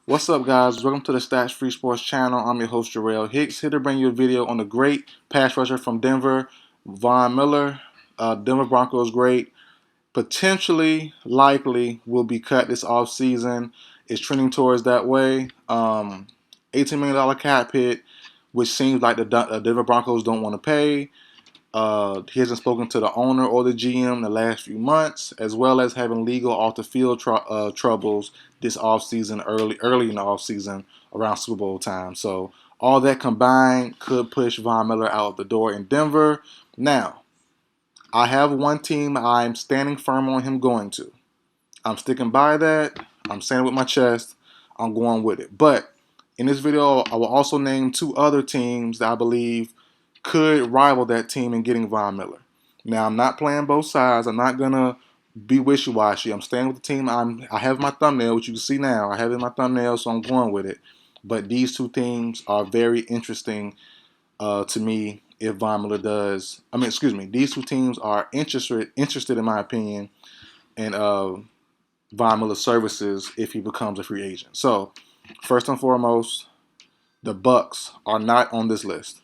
What's up, guys? Welcome to the Stats Free Sports channel. I'm your host, Jarrell Hicks, here to bring you a video on the great pass rusher from Denver, Von Miller. Denver Broncos great. Potentially, likely, will be cut this offseason. It's trending towards that way. $18 million cap hit, which seems like the Denver Broncos don't want to pay. He hasn't spoken to the owner or the GM in the last few months, as well as having legal off-the-field troubles this offseason, early in the offseason, around Super Bowl time. So all that combined could push Von Miller out the door in Denver. Now, I have one team I'm standing firm on him going to. I'm sticking by that. I'm saying it with my chest. I'm going with it. But in this video, I will also name two other teams that I believe could rival that team in getting Von Miller. Now, I'm not playing both sides. I'm not going to be wishy-washy. I'm staying with the team. I have my thumbnail, which you can see now. I have it in my thumbnail, so I'm going with it. But these two teams are very interesting to me if Von Miller does. These two teams are interested in my opinion, in Von Miller's services if he becomes a free agent. So, first and foremost, the Bucks are not on this list.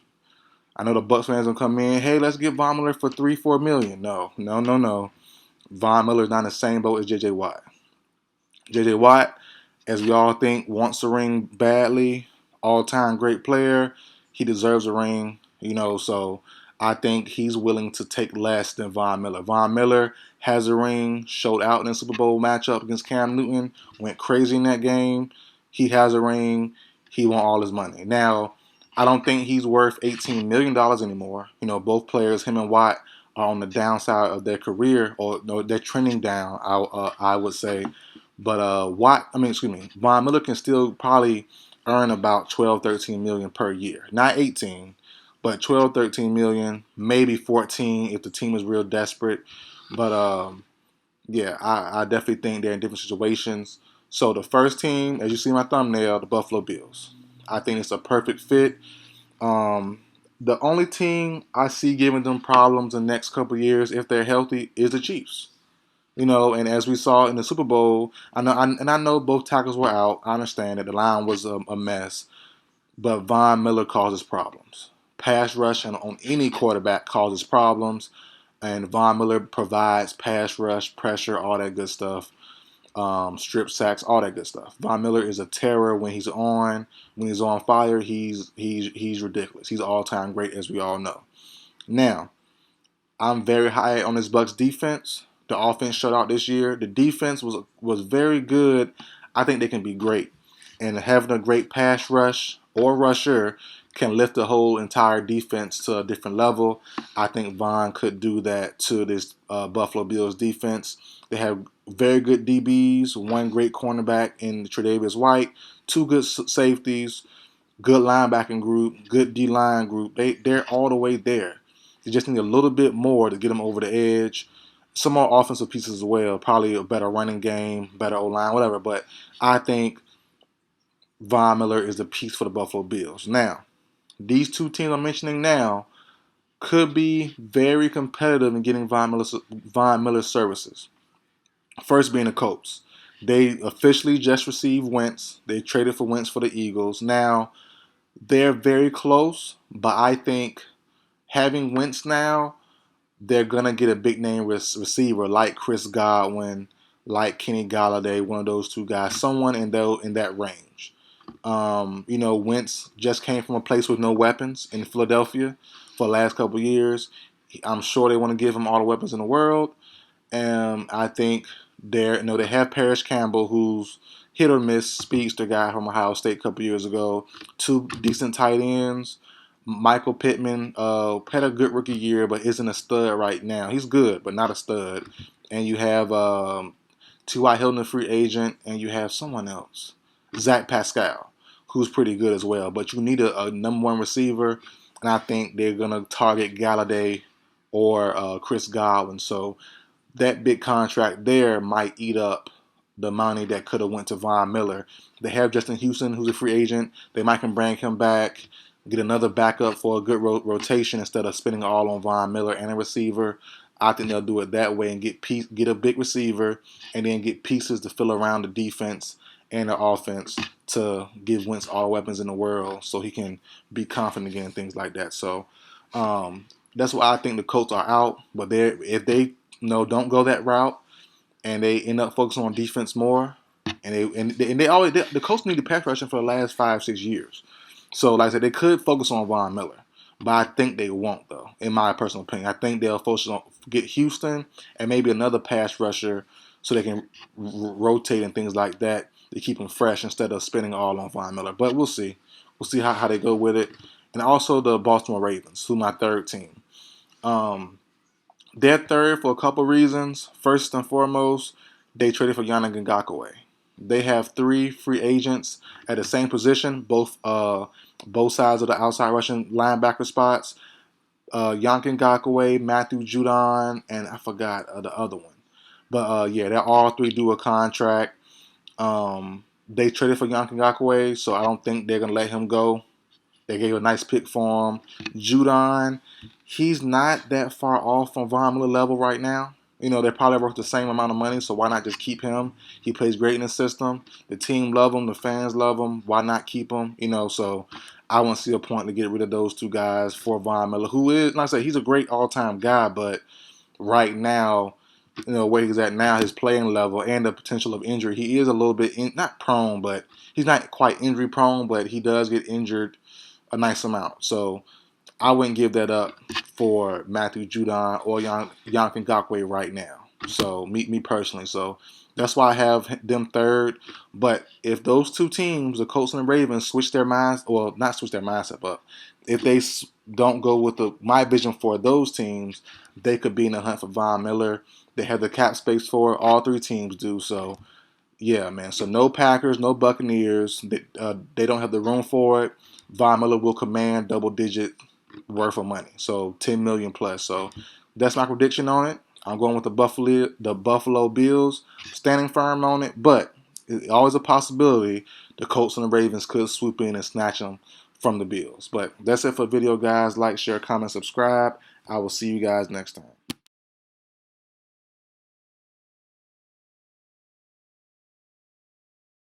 I know the Bucks fans will come in, hey, let's get Von Miller for $3-4 million. No. Von Miller's not in the same boat as J.J. Watt. J.J. Watt, as we all think, wants a ring badly. All-time great player. He deserves a ring, so I think he's willing to take less than Von Miller. Von Miller has a ring, showed out in the Super Bowl matchup against Cam Newton, went crazy in that game. He has a ring. He won all his money. Now, I don't think he's worth $18 million anymore. Both players, him and Watt, are on the downside of their career, or no, they're trending down, I would say. But Von Miller can still probably earn about 12, 13 million per year. Not 18, but 12, 13 million, maybe 14 if the team is real desperate. But I definitely think they're in different situations. So the first team, as you see in my thumbnail, the Buffalo Bills. I think it's a perfect fit. The only team I see giving them problems in the next couple of years, if they're healthy, is the Chiefs. And as we saw in the Super Bowl, I know both tackles were out. I understand that the line was a mess, but Von Miller causes problems. Pass rush on any quarterback causes problems, and Von Miller provides pass rush, pressure, all that good stuff. Strip sacks, all that good stuff. Von Miller is a terror when he's on. When he's on fire, he's ridiculous. He's all-time great, as we all know. Now, I'm very high on this Bucs defense. The offense shut out this year. The defense was very good. I think they can be great. And having a great pass rush or rusher can lift the whole entire defense to a different level. I think Von could do that to this Buffalo Bills defense. They have very good DBs, one great cornerback in Tre'Davious White, two good safeties, good linebacking group, good D-line group. They're all the way there. They just need a little bit more to get them over the edge. Some more offensive pieces as well. Probably a better running game, better O-line, whatever. But I think Von Miller is the piece for the Buffalo Bills. Now, these two teams I'm mentioning now could be very competitive in getting Von Miller's services. First being the Colts. They officially just received Wentz. They traded for Wentz for the Eagles. Now, they're very close, but I think having Wentz now, they're going to get a big name receiver like Chris Godwin, like Kenny Galladay, one of those two guys, someone in that range. Wentz just came from a place with no weapons in Philadelphia for the last couple of years. I'm sure they want to give him all the weapons in the world. And I think they have Parrish Campbell, who's hit or miss speedster guy from Ohio State a couple years ago. Two decent tight ends. Michael Pittman had a good rookie year, but isn't a stud right now. He's good, but not a stud. And you have T.Y. Hilton, a free agent, and you have someone else, Zach Pascal, who's pretty good as well. But you need a number one receiver, and I think they're going to target Galladay or Chris Godwin. So that big contract there might eat up the money that could have went to Von Miller. They have Justin Houston, who's a free agent. They might can bring him back, get another backup for a good rotation instead of spending all on Von Miller and a receiver. I think they'll do it that way and get a big receiver and then get pieces to fill around the defense and the offense. to give Wentz all the weapons in the world so he can be confident again and things like that. So that's why I think the Colts are out. But if they don't go that route and they end up focusing on defense more, the Colts need the pass rushing for the last 5-6 years. So like I said, they could focus on Von Miller, but I think they won't though. In my personal opinion, I think they'll focus on get Houston and maybe another pass rusher so they can rotate and things like that to keep them fresh instead of spending all on Von Miller. But we'll see. We'll see how they go with it. And also the Baltimore Ravens, who are my third team. They're third for a couple reasons. First and foremost, they traded for Yannick Ngakoue. They have 3 free agents at the same position, both sides of the outside rushing linebacker spots. Yannick Ngakoue, Matthew Judon, and I forgot the other one. But yeah, they're all 3 due a contract. They traded for Yannick Ngakoue, so I don't think they're gonna let him go. They gave a nice pick for him. Judon, he's not that far off from Von Miller level right now. They're probably worth the same amount of money, so why not just keep him? He plays great in the system. The team love him. The fans love him. Why not keep him? So I wouldn't see a point to get rid of those 2 guys for Von Miller, who is, like I said, he's a great all-time guy, but right now, where he's at now, his playing level and the potential of injury, he is a little bit, not prone, but he's not quite injury prone, but he does get injured a nice amount. So I wouldn't give that up for Matthew Judon or Yannick Ngakoue right now. So me personally. So that's why I have them third. But if those 2 teams, the Colts and the Ravens, switch their minds, well, not switch their mindset, but if they don't go with my vision for those teams, they could be in the hunt for Von Miller. They have the cap space for it. All 3 teams do. So yeah, man. So no Packers, no Buccaneers. They don't have the room for it. Von Miller will command double-digit worth of money, so $10 million plus. So that's my prediction on it. I'm going with the Buffalo Bills, standing firm on it. But it's always a possibility the Colts and the Ravens could swoop in and snatch them from the Bills. But that's it for the video, guys. Like, share, comment, subscribe. I will see you guys next time.